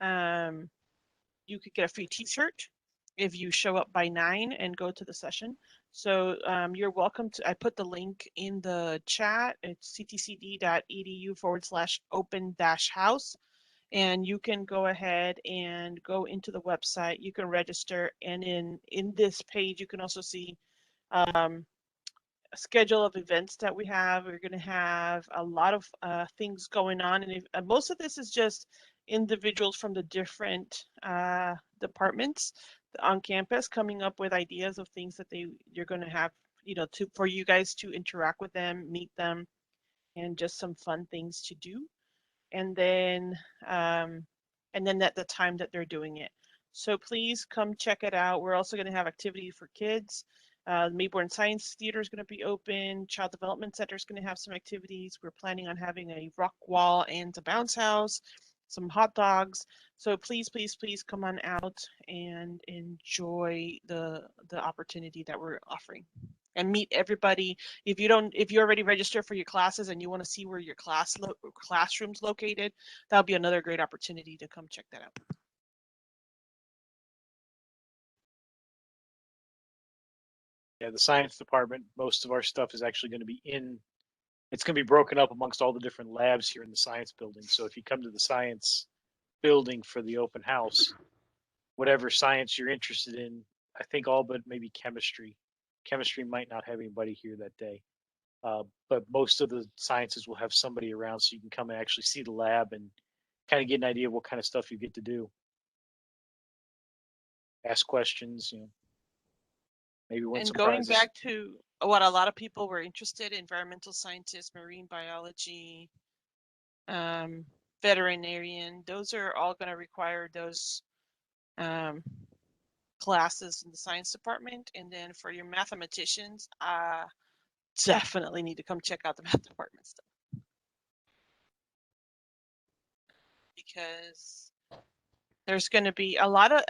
you could get a free t-shirt if you show up by 9 and go to the session. So you're welcome to, I put the link in the chat. It's ctcd.edu/open-house. And you can go ahead and go into the website. You can register. And in this page, you can also see a schedule of events that we have. We're going to have a lot of things going on. And most of this is just individuals from the different departments on campus coming up with ideas of things that you're going to have, for you guys to interact with them, meet them, and just some fun things to do. And then at the time that they're doing it. So please come check it out. We're also going to have activities for kids. Mayborn Science Theater is going to be open. Child Development Center is going to have some activities. We're planning on having a rock wall and a bounce house, some hot dogs. So please, please, please come on out and enjoy the opportunity that we're offering. And meet everybody. If you already registered for your classes and you want to see where your classroom's located, that'll be another great opportunity to come check that out. Yeah, the science department, most of our stuff is actually going to be it's going to be broken up amongst all the different labs here in the science building. So if you come to the science building for the open house, whatever science you're interested in, I think all but maybe chemistry. Chemistry might not have anybody here that day. But most of the sciences will have somebody around, so you can come and actually see the lab and kind of get an idea of what kind of stuff you get to do. Ask questions, maybe win some going prizes. back to what a lot of people were interested in, environmental scientists, marine biology, veterinarian, those are all going to require those classes in the science department. And then for your mathematicians, definitely need to come check out the math department stuff. Because there's going to be a lot of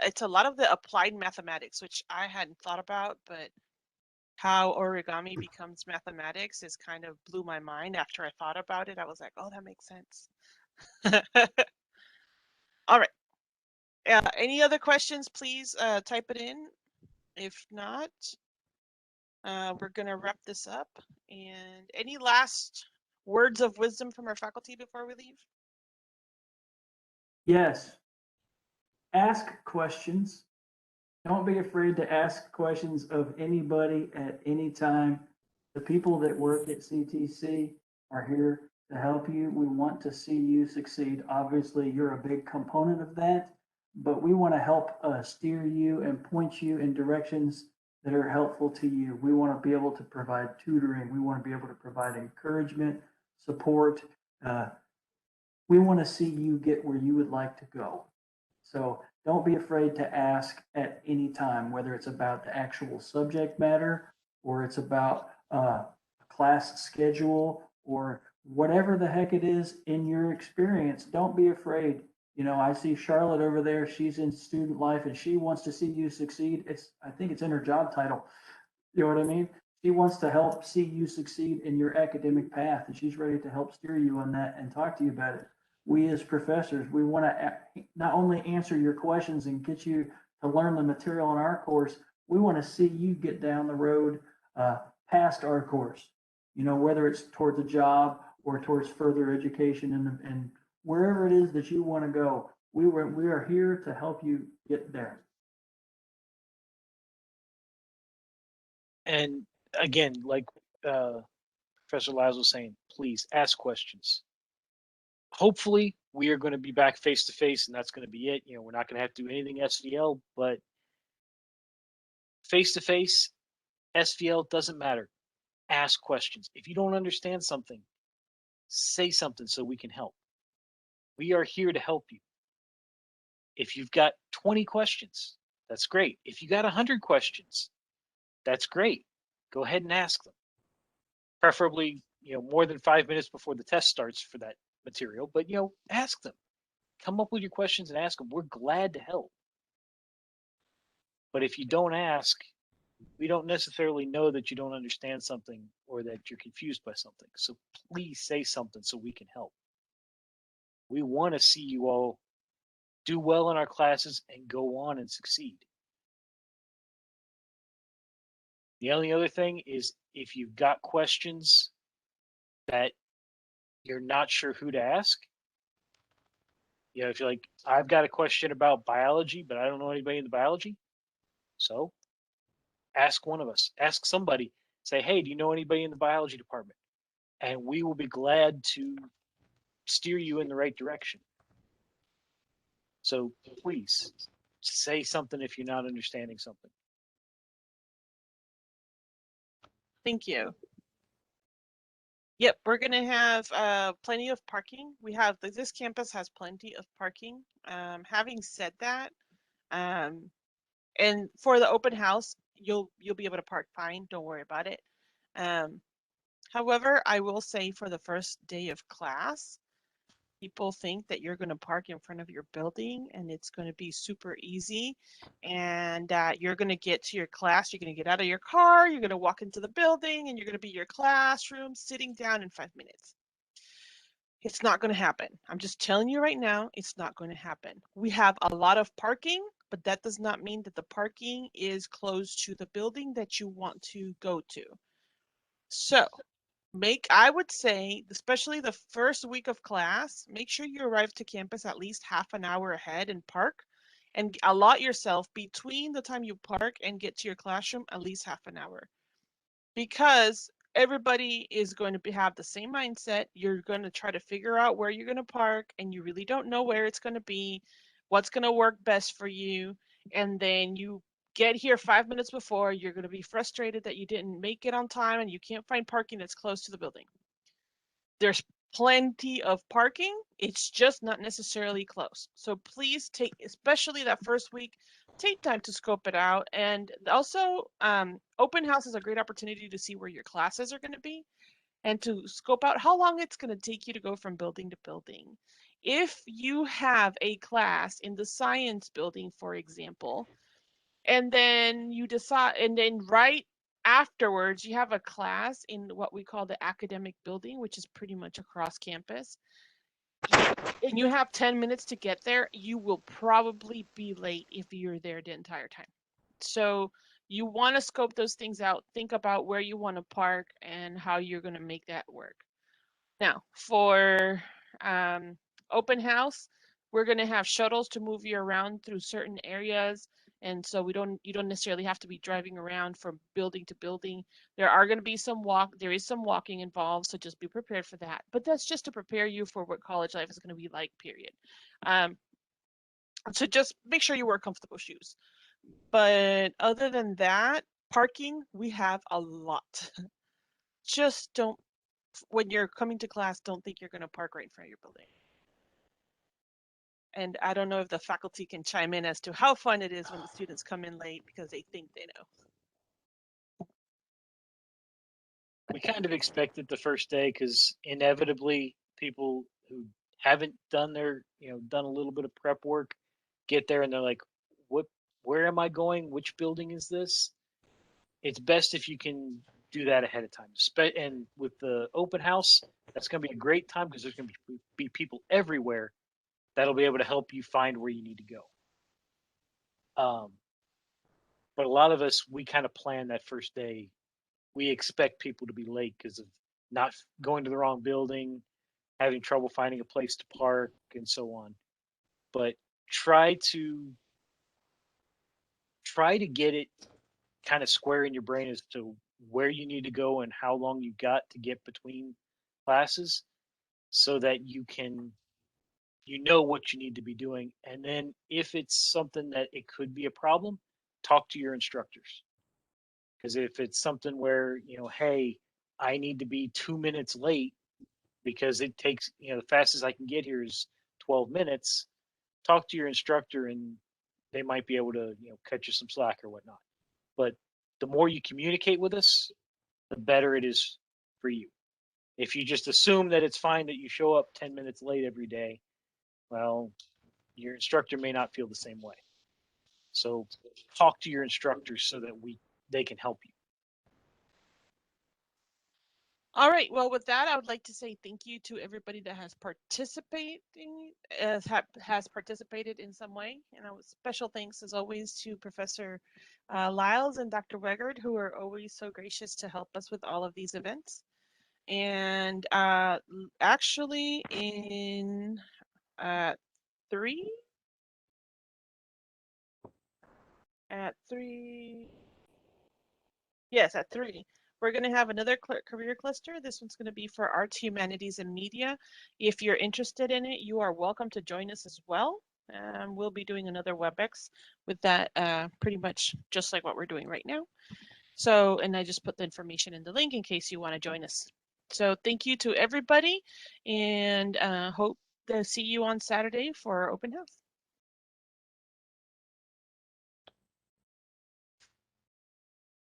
the applied mathematics, which I hadn't thought about, but how origami becomes mathematics is kind of blew my mind after I thought about it. I was like, oh, that makes sense. All right. Any other questions, please type it in. If not, we're going to wrap this up. And any last words of wisdom from our faculty before we leave? Yes. Ask questions. Don't be afraid to ask questions of anybody at any time. The people that work at CTC are here to help you. We want to see you succeed. Obviously, you're a big component of that, but we want to help steer you and point you in directions that are helpful to you. We want to be able to provide tutoring. We want to be able to provide encouragement, support. We want to see you get where you would like to go. So don't be afraid to ask at any time, whether it's about the actual subject matter or it's about a class schedule or whatever the heck it is in your experience, don't be afraid. You know, I see Charlotte over there. She's in student life and she wants to see you succeed. I think it's in her job title. You know what I mean? She wants to help see you succeed in your academic path, and she's ready to help steer you on that and talk to you about it. We as professors, we want to not only answer your questions and get you to learn the material in our course, we want to see you get down the road past our course. You know, whether it's towards a job or towards further education and wherever it is that you want to go, we are here to help you get there. And again, like Professor Laz was saying, please ask questions. Hopefully, we are going to be back face to face, and that's going to be it. You know, we're not going to have to do anything SVL, but face to face, SVL doesn't matter. Ask questions. If you don't understand something, say something so we can help. We are here to help you. If you've got 20 questions, that's great. If you got 100 questions, that's great. Go ahead and ask them. Preferably, you know, more than 5 minutes before the test starts for that material, but you know, ask them. Come up with your questions and ask them. We're glad to help. But if you don't ask, we don't necessarily know that you don't understand something or that you're confused by something. So please say something so we can help. We want to see you all do well in our classes and go on and succeed. The only other thing is if you've got questions that you're not sure who to ask, you know, if you're like, I've got a question about biology, but I don't know anybody in the biology. So ask one of us, ask somebody, say, hey, do you know anybody in the biology department? And we will be glad to steer you in the right direction. So please say something if you're not understanding something. Thank you. Yep, we're going to have plenty of parking. This campus has plenty of parking. Having said that, and for the open house, you'll be able to park fine. Don't worry about it. However, I will say for the first day of class, people think that you're going to park in front of your building and it's going to be super easy, and you're going to get to your class, you're going to get out of your car, you're going to walk into the building, and you're going to be in your classroom sitting down in 5 minutes. It's not going to happen. I'm just telling you right now, it's not going to happen. We have a lot of parking, but that does not mean that the parking is close to the building that you want to go to. So I would say, especially the first week of class, make sure you arrive to campus at least half an hour ahead and park, and allot yourself between the time you park and get to your classroom at least half an hour, because everybody is going to have the same mindset. You're going to try to figure out where you're going to park, and you really don't know where it's going to be, what's going to work best for you, and then you get here 5 minutes before, you're going to be frustrated that you didn't make it on time and you can't find parking that's close to the building. There's plenty of parking. It's just not necessarily close. So please take, especially that first week, take time to scope it out. And also, open house is a great opportunity to see where your classes are going to be and to scope out how long it's going to take you to go from building to building. If you have a class in the science building, for example, and then you decide, and then right afterwards you have a class in what we call the academic building, which is pretty much across campus, and you have 10 minutes to get there, you will probably be late if you're there the entire time. So you want to scope those things out, think about where you want to park and how you're going to make that work. Now, for open house, we're going to have shuttles to move you around through certain areas, and so you don't necessarily have to be driving around from building to building. There is some walking involved, so just be prepared for that. But that's just to prepare you for what college life is going to be like, period. So just make sure you wear comfortable shoes. But other than that, parking, we have a lot. Just don't, when you're coming to class, don't think you're going to park right in front of your building. And I don't know if the faculty can chime in as to how fun it is when the students come in late because they think they know. we kind of expect it the first day because inevitably people who haven't done done a little bit of prep work get there and they're like, where am I going? Which building is this? It's best if you can do that ahead of time. And with the open house, that's going to be a great time because there's going to be people everywhere that'll be able to help you find where you need to go. But a lot of us, we kind of plan that first day. We expect people to be late because of not going to the wrong building, having trouble finding a place to park, and so on. But try to get it kind of square in your brain as to where you need to go and how long you got to get between classes, so that you know what you need to be doing. And then if it's something that it could be a problem, talk to your instructors. Because if it's something where, hey, I need to be 2 minutes late because it takes, the fastest I can get here is 12 minutes, talk to your instructor and they might be able to, cut you some slack or whatnot. But the more you communicate with us, the better it is for you. If you just assume that it's fine that you show up 10 minutes late every day, well, your instructor may not feel the same way. So talk to your instructors so that they can help you. All right. Well, with that, I would like to say thank you to everybody that has participated in some way. And special thanks, as always, to Professor Lyles and Dr. Wegard, who are always so gracious to help us with all of these events. And actually, at 3. Yes, at 3. We're going to have another career cluster. This one's going to be for arts, humanities, and media. If you're interested in it, you are welcome to join us as well. We'll be doing another WebEx with that pretty much just like what we're doing right now. So, and I just put the information in the link in case you want to join us. So thank you to everybody, and hope to see you on Saturday for our open house.